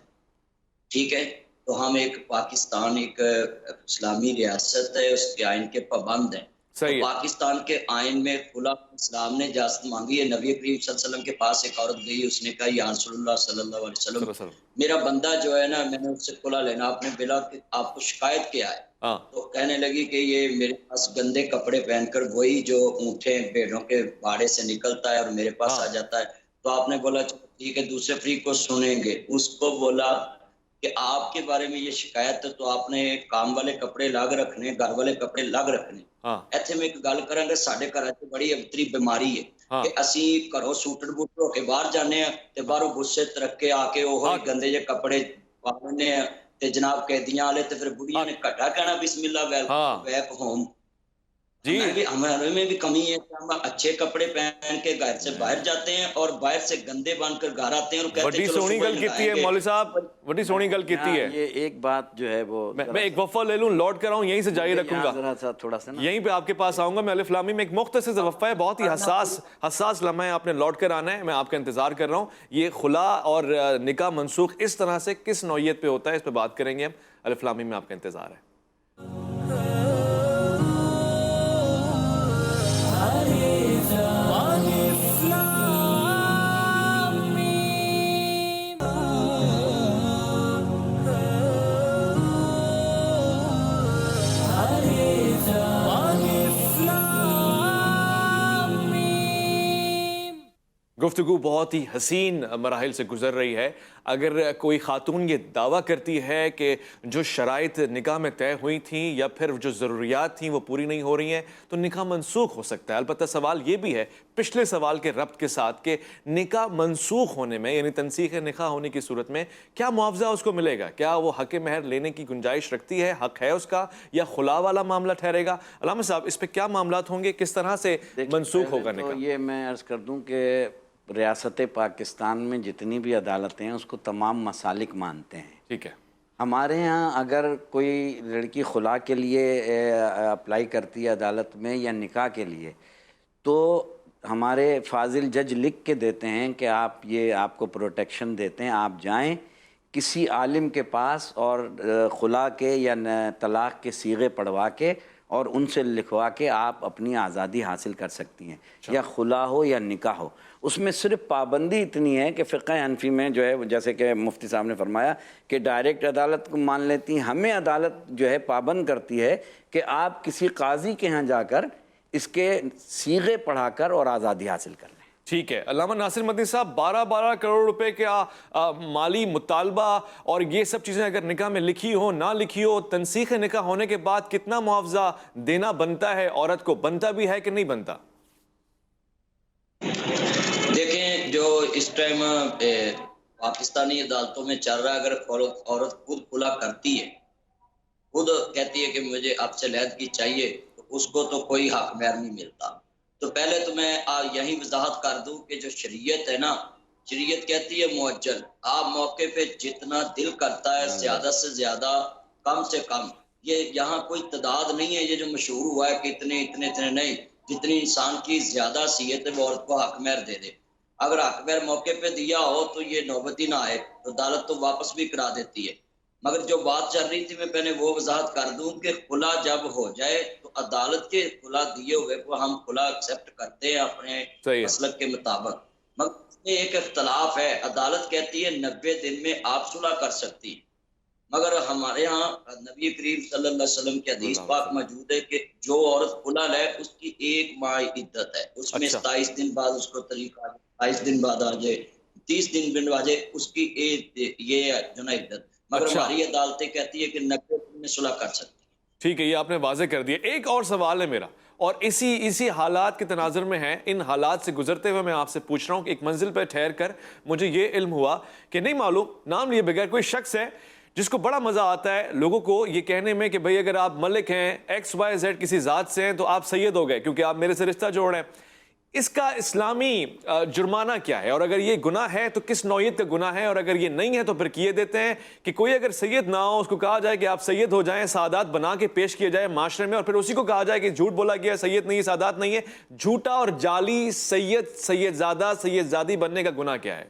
ٹھیک ہے؟ تو ہم ایک پاکستان ایک اسلامی ریاست ہے، اس کے آئین کے پابند ہیں۔ صحیح ہے۔ پاکستان کے آئین میں خلا اسلام نے اجازت مانگی ہے۔ نبی کریم صلی اللہ علیہ وسلم کے پاس ایک عورت گئی، اس نے کہا یا رسول اللہ صلی اللہ علیہ وسلم، میرا بندہ جو ہے نا، میں نے اس سے خلا لینا، آپ نے بلا کہ آپ کو شکایت کیا ہے؟ تو کہنے لگی کہ یہ میرے پاس گندے کپڑے پہن کر وہی جو اونٹیں بھیڑوں کے باڑے سے نکلتا ہے اور میرے پاس آ جاتا ہے۔ تو آپ نے بولا ٹھیک ہے، دوسرے فریق کو سنیں گے۔ اس کو بولا کہ آپ کے بارے میں یہ شکایت ہے تو آپ نے کام والے کپڑے لاگ رکھنے، گھر والے کپڑے لاگ رکھنے۔ ایتھے میں ایک گل کریں گے، ساڈے گھر چ بڑی ابتری بیماری ہے کہ اسی گھروں سوٹڑ بوٹڑ ہو کے باہر جانے ہیں تے باہروں غصے ترک کے آ کے وہ گندے جے کپڑے پانے ہیں تے جناب قیدیاں والے تے پھر بڑھیاں نے کٹا کہنا بسم اللہ ویلکم ہوم۔ جی ہمارے میں بھی کمی ہے کہ ہم اچھے کپڑے پہن کے گھر سے باہر جاتے ہیں اور باہر سے گندے بن کر گھر آتے ہیں اور کہتے ہیں چلو سونی گل کیتی ہے مولوی صاحب، بڑی سونی گل کیتی ہے۔ یہ ایک بات جو ہے وہ میں ایک وقفہ لے لوں، لوٹ کر آؤں، یہیں سے جاری رکھوں گا، تھوڑا سا یہیں پہ آپ کے پاس آؤں گا۔ میں الف لام میم میں ایک مختصر وقفہ ہے، بہت ہی حساس لمحہ ہے، آپ نے لوٹ کر آنا ہے، میں آپ کا انتظار کر رہا ہوں۔ یہ خلا اور نکاح منسوخ اس طرح سے کس نوعیت پہ ہوتا ہے، اس پہ بات کریں گے ہم۔ الف لام میم میں آپ کا انتظار ہے۔ گفتگو بہت ہی حسین مراحل سے گزر رہی ہے۔ اگر کوئی خاتون یہ دعویٰ کرتی ہے کہ جو شرائط نکاح میں طے ہوئی تھیں یا پھر جو ضروریات تھیں وہ پوری نہیں ہو رہی ہیں تو نکاح منسوخ ہو سکتا ہے۔ البتہ سوال یہ بھی ہے پچھلے سوال کے ربط کے ساتھ کہ نکاح منسوخ ہونے میں، یعنی تنسیخ نکاح ہونے کی صورت میں کیا معاوضہ اس کو ملے گا؟ کیا وہ حق مہر لینے کی گنجائش رکھتی ہے، حق ہے اس کا، یا خلا والا معاملہ ٹھہرے گا؟ علامہ صاحب اس پہ کیا معاملات ہوں گے، کس طرح سے منسوخ ہوگا نکاح؟ یہ میں عرض کر دوں کہ ریاست پاکستان میں جتنی بھی عدالتیں ہیں اس کو تمام مسالک مانتے ہیں۔ ٹھیک ہے۔ ہمارے ہاں اگر کوئی لڑکی خلا کے لیے اپلائی کرتی ہے عدالت میں یا نکاح کے لیے، تو ہمارے فاضل جج لکھ کے دیتے ہیں کہ آپ کو پروٹیکشن دیتے ہیں، آپ جائیں کسی عالم کے پاس اور خلا کے یا طلاق کے صیغے پڑھوا کے اور ان سے لکھوا کے آپ اپنی آزادی حاصل کر سکتی ہیں، یا خلا ہو یا نکاح ہو۔ اس میں صرف پابندی اتنی ہے کہ فقہ حنفی میں جو ہے جیسے کہ مفتی صاحب نے فرمایا کہ ڈائریکٹ عدالت کو مان لیتی ہیں، ہمیں عدالت جو ہے پابند کرتی ہے کہ آپ کسی قاضی کے ہاں جا کر اس کے صیغے پڑھا کر اور آزادی حاصل کر لیں۔ ٹھیک ہے۔ علامہ ناصر مدنی صاحب، 12 کروڑ روپے کا مالی مطالبہ اور یہ سب چیزیں اگر نکاح میں لکھی ہو نہ لکھی ہو، تنسیخ نکاح ہونے کے بعد کتنا معاوضہ دینا بنتا ہے؟ عورت کو بنتا بھی ہے کہ نہیں بنتا؟ دیکھیں، جو اس ٹائم پاکستانی عدالتوں میں چل رہا ہے، اگر عورت خود خلا کرتی ہے، خود کہتی ہے کہ مجھے آپ سے علیحدگی چاہیے، تو اس کو تو کوئی حق مہر نہیں ملتا۔ تو پہلے تو میں یہی وضاحت کر دوں کہ جو شریعت ہے نا، شریعت کہتی ہے معجل، آپ موقع پہ جتنا دل کرتا ہے زیادہ سے زیادہ، کم سے کم، یہ یہاں کوئی تعداد نہیں ہے یہ جو مشہور ہوا ہے کہ اتنے اتنے اتنے، نہیں، جتنی انسان کی زیادہ حیثیت ہے وہ عورت کو حق مہر دے دے۔ اگر حق مہر موقع پہ دیا ہو تو یہ نوبت ہی نہ آئے، تو عدالت تو واپس بھی کرا دیتی ہے۔ مگر جو بات چل رہی تھی میں پہلے وہ وضاحت کر دوں کہ خلا جب ہو جائے تو عدالت کے خلا دیے ہوئے کو ہم خلا ایکسیپٹ کرتے ہیں اپنے مسلک کے مطابق، مگر اس میں ایک اختلاف ہے۔ عدالت کہتی ہے 90 دن میں آپ صلح کر سکتی ہیں، مگر ہمارے یہاں نبی کریم صلی اللہ علیہ وسلم کی حدیث پاک موجود ہے کہ جو عورت کھلا ہے اس کی 1 ماہ عدت ہے، اس میں 27 دن بعد اس کو طریق آ جائے، 22 دن بعد آ جائے، 30 دن بعد آ جائے، اس کی یہ جو نا عدت، مگر ہماری عدالتیں کہتی ہے کہ 90 دن میں صلح کر سکتی ہے۔ ٹھیک ہے، یہ آپ نے واضح کر دیا۔ ایک اور سوال ہے میرا، اور اسی حالات کے تناظر میں ہے، ان حالات سے گزرتے ہوئے میں آپ سے پوچھ رہا ہوں کہ ایک منزل پہ ٹھہر کر مجھے یہ علم ہوا کہ نہیں معلوم نام لیے بغیر کوئی شخص ہے جس کو بڑا مزہ آتا ہے لوگوں کو یہ کہنے میں کہ بھئی اگر آپ ملک ہیں XYZ کسی ذات سے ہیں تو آپ سید ہو گئے کیونکہ آپ میرے سے رشتہ جوڑ رہے ہیں۔ اس کا اسلامی جرمانہ کیا ہے، اور اگر یہ گناہ ہے تو کس نوعیت کا گناہ ہے، اور اگر یہ نہیں ہے تو پھر کیے دیتے ہیں کہ کوئی اگر سید نہ ہو اس کو کہا جائے کہ آپ سید ہو جائیں، سعادات بنا کے پیش کیے جائے معاشرے میں، اور پھر اسی کو کہا جائے کہ جھوٹ بولا گیا، سید نہیں، سعادات نہیں ہے۔ جھوٹا اور جعلی سید زادہ سید زادی بننے کا گناہ کیا ہے؟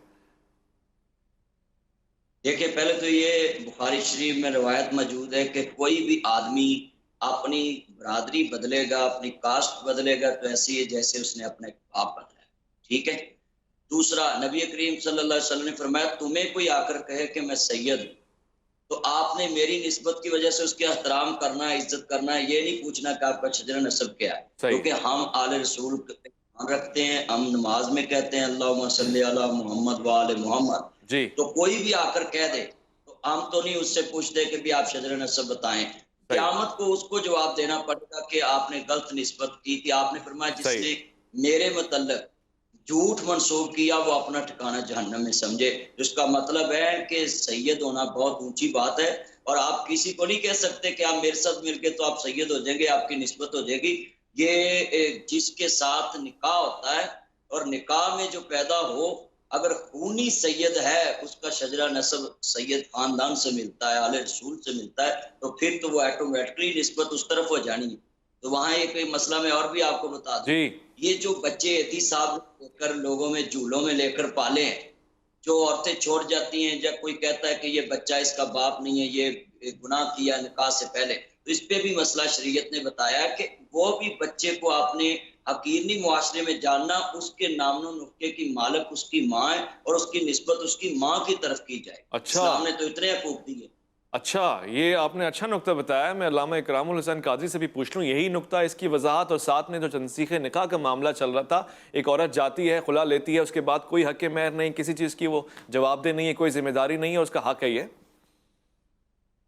دیکھیں، پہلے تو یہ بخاری شریف میں روایت موجود ہے کہ کوئی بھی آدمی اپنی برادری بدلے گا، اپنی کاسٹ بدلے گا تو ایسی ہے جیسے اس نے اپنے باپ بدلا ہے، ٹھیک ہے۔ دوسرا، نبی کریم صلی اللہ علیہ وسلم نے فرمایا تمہیں کوئی آ کر کہے کہ میں سید ہوں تو آپ نے میری نسبت کی وجہ سے اس کے احترام کرنا ہے، عزت کرنا ہے، یہ نہیں پوچھنا کہ آپ کا شجرہ نسب کیا ہے، کیونکہ ہم آل رسول رکھتے ہیں، ہم نماز میں کہتے ہیں اللہم صلی علی محمد وآل محمد، تو کوئی بھی آ کر کہہ دے تو ہم تو نہیں اس سے پوچھتے کہ بھی آپ شجرہ نسب بتائیں، قیامت کو اس کو جواب دینا پڑے گا کہ آپ نے غلط نسبت کی تھی۔ آپ نے فرمایا جس نے میرے متعلق جھوٹ منسوب کیا وہ اپنا ٹھکانہ جہنم میں سمجھے۔ اس کا مطلب ہے کہ سید ہونا بہت اونچی بات ہے، اور آپ کسی کو نہیں کہہ سکتے کہ آپ میرے ساتھ مل کے تو آپ سید ہو جائیں گے، آپ کی نسبت ہو جائے گی۔ یہ جس کے ساتھ نکاح ہوتا ہے اور نکاح میں جو پیدا ہو، اگر خونی سید ہے اس کا شجرہ نسب سید خاندان سے ملتا ہے، آل رسول سے ملتا ہے، تو پھر تو وہ ایٹومیٹکلی نسبت اس طرف ہو جانی ہے۔ تو وہاں ایک مسئلہ میں اور بھی آپ کو بتا دوں، یہ جو بچے عیدی صاحب لے کر لوگوں میں جھولوں میں لے کر پالے ہیں، جو عورتیں چھوڑ جاتی ہیں، جب کوئی کہتا ہے کہ یہ بچہ اس کا باپ نہیں ہے، یہ گناہ کیا نکاح سے پہلے، تو اس پہ بھی مسئلہ شریعت نے بتایا کہ وہ بھی بچے کو آپ نے حقیقی معاشرے میں جاننا، اس کے نام و نقطے کی مالک اس کی ماں ہے اور اس کی نسبت اس کی ماں کی طرف کی جائے۔ اسلام نے تو اتنے حقوق دیے۔ اچھا، یہ آپ نے اچھا نقطہ بتایا۔ میں علامہ اکرام الحسین قاضی سے بھی پوچھ لوں یہی نقطہ، اس کی وضاحت، اور ساتھ میں جو تنسیخ نکاح کا معاملہ چل رہا تھا، ایک عورت جاتی ہے، خلا لیتی ہے، اس کے بعد کوئی حق مہر نہیں، کسی چیز کی وہ جواب دہ نہیں ہے، کوئی ذمہ داری نہیں ہے، اس کا حق ہے یہ۔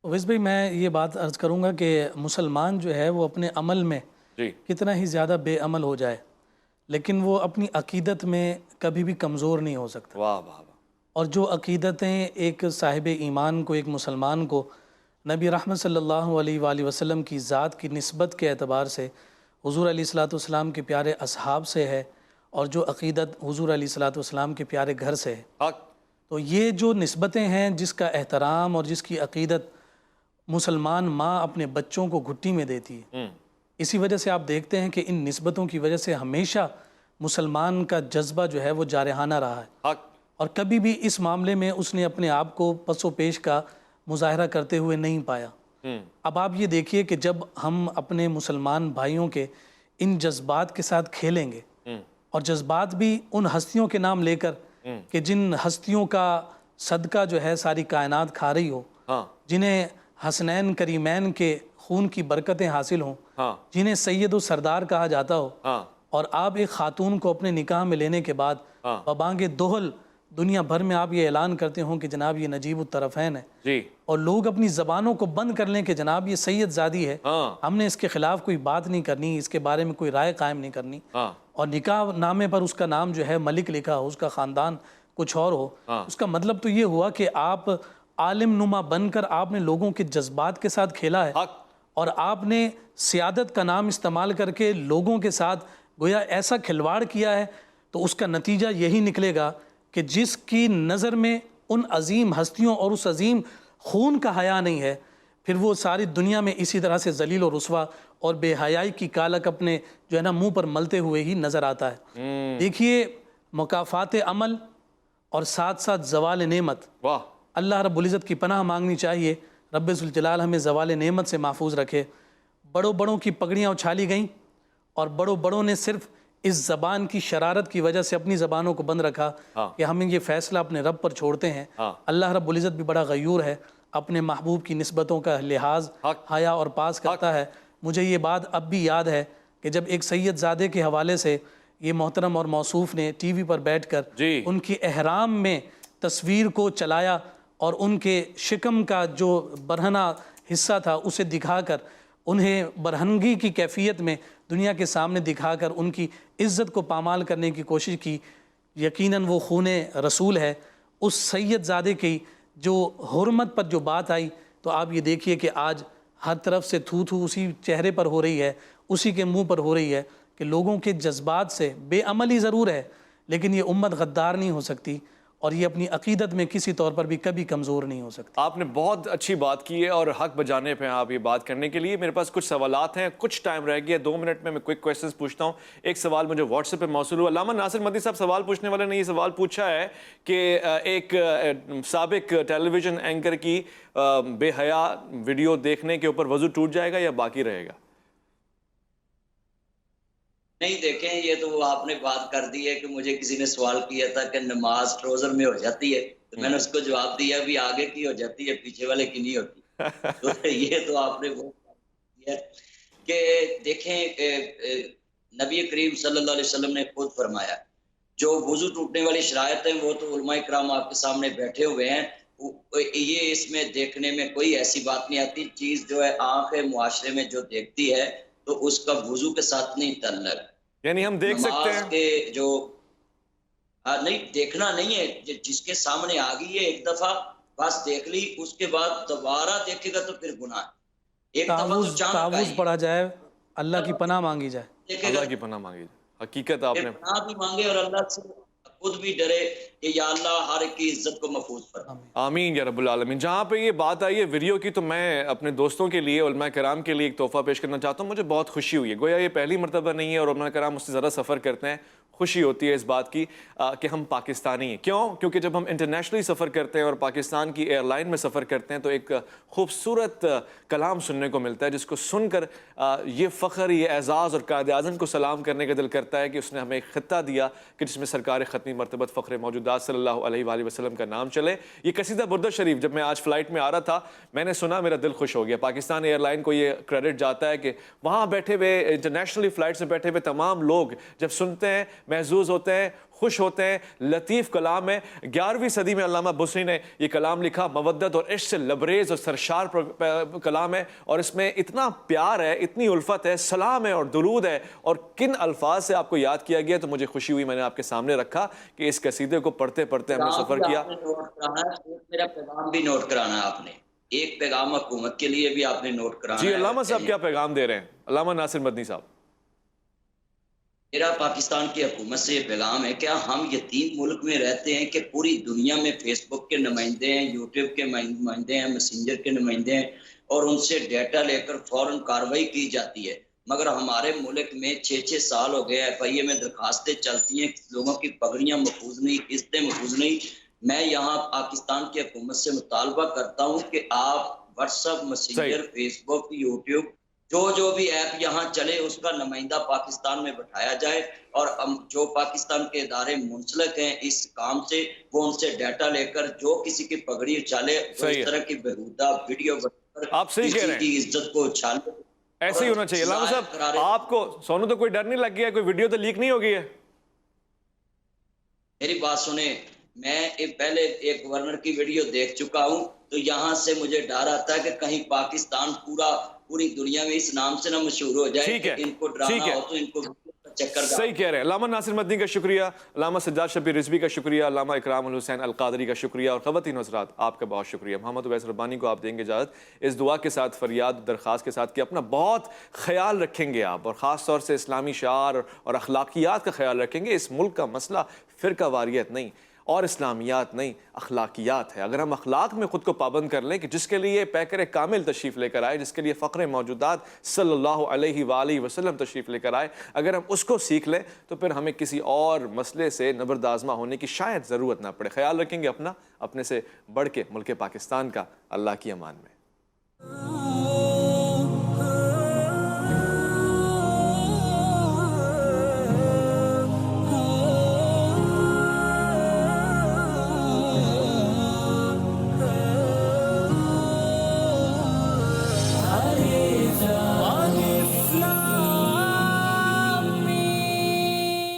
اویس بھائی، میں یہ بات عرض کروں گا کہ مسلمان جو ہے وہ اپنے عمل میں کتنا ہی زیادہ بے عمل ہو جائے لیکن وہ اپنی عقیدت میں کبھی بھی کمزور نہیں ہو سکتا۔ واہ واہ واہ۔ اور جو عقیدتیں ایک صاحب ایمان کو، ایک مسلمان کو نبی رحمت صلی اللہ علیہ وآلہ وسلم کی ذات کی نسبت کے اعتبار سے حضور علیہ الصلوۃ والسلام کے پیارے اصحاب سے ہے، اور جو عقیدت حضور علیہ الصلوۃ والسلام کے پیارے گھر سے ہے، تو یہ جو نسبتیں ہیں جس کا احترام اور جس کی عقیدت مسلمان ماں اپنے بچوں کو گھٹی میں دیتی ہے، اسی وجہ سے آپ دیکھتے ہیں کہ ان نسبتوں کی وجہ سے ہمیشہ مسلمان کا جذبہ جو ہے وہ جارحانہ رہا ہے، اور کبھی بھی اس معاملے میں اس نے اپنے آپ کو پس و پیش کا مظاہرہ کرتے ہوئے نہیں پایا۔ اب آپ یہ دیکھیے کہ جب ہم اپنے مسلمان بھائیوں کے ان جذبات کے ساتھ کھیلیں گے، اور جذبات بھی ان ہستیوں کے نام لے کر کہ جن ہستیوں کا صدقہ جو ہے ساری کائنات کھا رہی ہو، جنہیں حسنین کریمین کے خون کی برکتیں حاصل ہوں، جنہیں سید و سردار کہا جاتا ہو، اور آپ ایک خاتون کو اپنے نکاح میں لینے کے بعد ببانگ دوہل دنیا بھر میں آپ یہ اعلان کرتے ہوں کہ جناب یہ نجیب الطرفین ہے، اور لوگ اپنی زبانوں کو بند کر لیں کہ جناب یہ سید زادی ہے، ہم نے اس کے خلاف کوئی بات نہیں کرنی، اس کے بارے میں کوئی رائے قائم نہیں کرنی، اور نکاح نامے پر اس کا نام جو ہے ملک لکھا ہو، اس کا خاندان کچھ اور ہو، اس کا مطلب تو یہ ہوا کہ آپ عالم نما بن کر آپ نے لوگوں کے جذبات کے ساتھ کھیلا ہے، اور آپ نے سیادت کا نام استعمال کر کے لوگوں کے ساتھ گویا ایسا کھلواڑ کیا ہے، تو اس کا نتیجہ یہی نکلے گا کہ جس کی نظر میں ان عظیم ہستیوں اور اس عظیم خون کا حیا نہیں ہے، پھر وہ ساری دنیا میں اسی طرح سے ذلیل و رسوا اور بے حیائی کی کالک اپنے جو ہے نا منہ پر ملتے ہوئے ہی نظر آتا ہے۔ دیکھیے، مکافات عمل اور ساتھ ساتھ زوال نعمت، اللہ رب العزت کی پناہ مانگنی چاہیے، رب ذوالجلال ہمیں زوال نعمت سے محفوظ رکھے۔ بڑوں کی پگڑیاں اچھالی گئیں، اور بڑوں نے صرف اس زبان کی شرارت کی وجہ سے اپنی زبانوں کو بند رکھا کہ ہم یہ فیصلہ اپنے رب پر چھوڑتے ہیں۔ اللہ رب العزت بھی بڑا غیور ہے، اپنے محبوب کی نسبتوں کا لحاظ حیا اور پاس کرتا ہے. مجھے یہ بات اب بھی یاد ہے کہ جب ایک سید زادے کے حوالے سے یہ محترم اور موصوف نے ٹی وی پر بیٹھ کر ان کی احرام میں تصویر کو چلایا اور ان کے شکم کا جو برہنہ حصہ تھا اسے دکھا کر انہیں برہنگی کی کیفیت میں دنیا کے سامنے دکھا کر ان کی عزت کو پامال کرنے کی کوشش کی. یقیناً وہ خون رسول ہے. اس سید زادے کی جو حرمت پر جو بات آئی تو آپ یہ دیکھیے کہ آج ہر طرف سے تھو تھو اسی چہرے پر ہو رہی ہے, اسی کے منہ پر ہو رہی ہے کہ لوگوں کے جذبات سے بے عملی ضرور ہے لیکن یہ امت غدار نہیں ہو سکتی اور یہ اپنی عقیدت میں کسی طور پر بھی کبھی کمزور نہیں ہو سکتی. آپ نے بہت اچھی بات کی ہے اور حق بجانے پہ آپ یہ بات کرنے کے لیے. میرے پاس کچھ سوالات ہیں, کچھ ٹائم رہ گیا, 2 منٹ میں کوئک کویسچنز پوچھتا ہوں. ایک سوال مجھے واٹس ایپ پہ موصول ہوا. علامہ ناصر مدنی صاحب سوال پوچھنے والے نے یہ سوال پوچھا ہے کہ ایک سابق ٹیلی ویژن اینکر کی بے حیا ویڈیو دیکھنے کے اوپر وضو ٹوٹ جائے گا یا باقی رہے گا؟ نہیں دیکھیں, یہ تو وہ آپ نے بات کر دی ہے کہ مجھے کسی نے سوال کیا تھا کہ نماز ٹروزر میں ہو جاتی ہے, تو میں نے اس کو جواب دیا بھی آگے کی ہو جاتی ہے, پیچھے والے کی نہیں ہوتی. تو یہ تو آپ نے وہ کیا کہ دیکھیں نبی کریم صلی اللہ علیہ وسلم نے خود فرمایا جو وضو ٹوٹنے والی شرائط ہیں وہ تو علماء کرام آپ کے سامنے بیٹھے ہوئے ہیں. یہ اس میں دیکھنے میں کوئی ایسی بات نہیں آتی. چیز جو ہے آنکھ معاشرے میں جو دیکھتی ہے تو اس کا وضو کے ساتھ نہیں تعلق. یعنی ہم دیکھ سکتے ہیں کہ جو نہیں دیکھنا نہیں ہے, جس کے سامنے آ گئی ہے ایک دفعہ بس دیکھ لی, اس کے بعد دوبارہ دیکھے گا تو پھر گناہ ہے. ایک دفعہ تو تعوذ پڑھا جائے, اللہ کی پناہ مانگی جائے, اللہ کی پناہ مانگی جائے. حقیقت آپ نے پناہ بھی مانگے اور اللہ سے خود بھی ڈرے کہ یا اللہ ہر ایک کی عزت کو محفوظ فرما. آمین یا رب العالمین. جہاں پہ یہ بات آئی ہے ویڈیو کی تو میں اپنے دوستوں کے لیے, علماء کرام کے لیے ایک تحفہ پیش کرنا چاہتا ہوں. مجھے بہت خوشی ہوئی ہے, گویا یہ پہلی مرتبہ نہیں ہے اور علماء کرام مجھ سے ذرا سفر کرتے ہیں. خوشی ہوتی ہے اس بات کی کہ ہم پاکستانی ہیں. کیوں؟ کیونکہ جب ہم انٹرنیشنلی سفر کرتے ہیں اور پاکستان کی ایئر لائن میں سفر کرتے ہیں تو ایک خوبصورت کلام سننے کو ملتا ہے جس کو سن کر یہ فخر, یہ اعزاز اور قائد اعظم کو سلام کرنے کا دل کرتا ہے کہ اس نے ہمیں ایک خطہ دیا کہ جس میں سرکار ختمی مرتبت فخر موجودات صلی اللہ علیہ وآلہ وسلم کا نام چلے. یہ قصیدہ بردہ شریف جب میں آج فلائٹ میں آ رہا تھا میں نے سنا, میرا دل خوش ہو گیا. پاکستان ایئر لائن کو یہ کریڈٹ جاتا ہے کہ وہاں بیٹھے ہوئے انٹرنیشنلی فلائٹ سے بیٹھے ہوئے تمام لوگ جب سنتے ہیں محظوظ ہوتے ہیں, خوش ہوتے ہیں. لطیف کلام ہے. 11ویں صدی میں علامہ بصری نے یہ کلام لکھا. مودت اور عشق سے لبریز اور سرشار کلام ہے اور اس میں اتنا پیار ہے, اتنی الفت ہے, سلام ہے اور درود ہے. اور کن الفاظ سے آپ کو یاد کیا گیا تو مجھے خوشی ہوئی, میں نے آپ کے سامنے رکھا کہ اس قصیدے کو پڑھتے پڑھتے ہم نے سفر کیا. میرا پیغام بھی نوٹ کرانا آپ نے, ایک پیغام حکومت کے لیے بھی آپ نے نوٹ کرانا. جی علامہ صاحب کیا پیغام دے رہے ہیں علامہ ناصر مدنی صاحب؟ میرا پاکستان کی حکومت سے یہ پیغام ہے کہ ہم یتیم ملک میں رہتے ہیں کہ پوری دنیا میں فیس بک کے نمائندے ہیں, یوٹیوب کے نمائندے ہیں, میسنجر کے نمائندے ہیں اور ان سے ڈیٹا لے کر فوراً کارروائی کی جاتی ہے. مگر ہمارے ملک میں 6 سال ہو گئے FIA میں درخواستیں چلتی ہیں, لوگوں کی پگڑیاں محفوظ نہیں, قسطیں محفوظ نہیں. میں یہاں پاکستان کی حکومت سے مطالبہ کرتا ہوں کہ آپ واٹس ایپ, میسنجر, فیس بک, یوٹیوب جو بھی ایپ یہاں چلے اس کا نمائندہ پاکستان میں بٹھایا جائے اور جو پاکستان کے ادارے منسلک ہیں اس کام سے وہ ان سے ڈیٹا لے کر جو کسی کی پگڑی اچھالے اس طرح کی بےہودہ ویڈیو بنا کر آپ صحیح کہہ رہے ہیں, کی عزت کو اچھالے. ایسے ہی ہونا چاہیے. علامہ صاحب آپ کو سونو تو کوئی ڈر نہیں لگ گیا, کوئی ویڈیو تو لیک نہیں ہو گئی ہے؟ میری بات سنیں, میں پہلے ایک گورنر کی ویڈیو دیکھ چکا ہوں تو یہاں سے مجھے ڈر آتا ہے کہ کہیں پاکستان پوری دنیا میں اس نام سے نہ مشہور ہو جائے کہ ان کو ڈرانا ہو تو ان کو چکر. صحیح کہہ رہے ہیں. علامہ ناصر مدنی کا شکریہ, علامہ سجاد شبیر رضوی کا شکریہ, علامہ اکرام الحسین القادری کا شکریہ اور خواتین حضرات آپ کا بہت شکریہ. محمد اویس ربانی کو آپ دیں گے اجازت اس دعا کے ساتھ, فریاد درخواست کے ساتھ کہ اپنا بہت خیال رکھیں گے آپ اور خاص طور سے اسلامی شعار اور اخلاقیات کا خیال رکھیں گے. اس ملک کا مسئلہ فرقہ واریت نہیں اور اسلامیات نہیں, اخلاقیات ہے. اگر ہم اخلاق میں خود کو پابند کر لیں کہ جس کے لیے پیکر کامل تشریف لے کر آئے, جس کے لیے فخر موجودات صلی اللہ علیہ وآلہ وسلم تشریف لے کر آئے, اگر ہم اس کو سیکھ لیں تو پھر ہمیں کسی اور مسئلے سے نبردآزما ہونے کی شاید ضرورت نہ پڑے. خیال رکھیں گے اپنا, اپنے سے بڑھ کے ملک پاکستان کا. اللہ کی امان میں.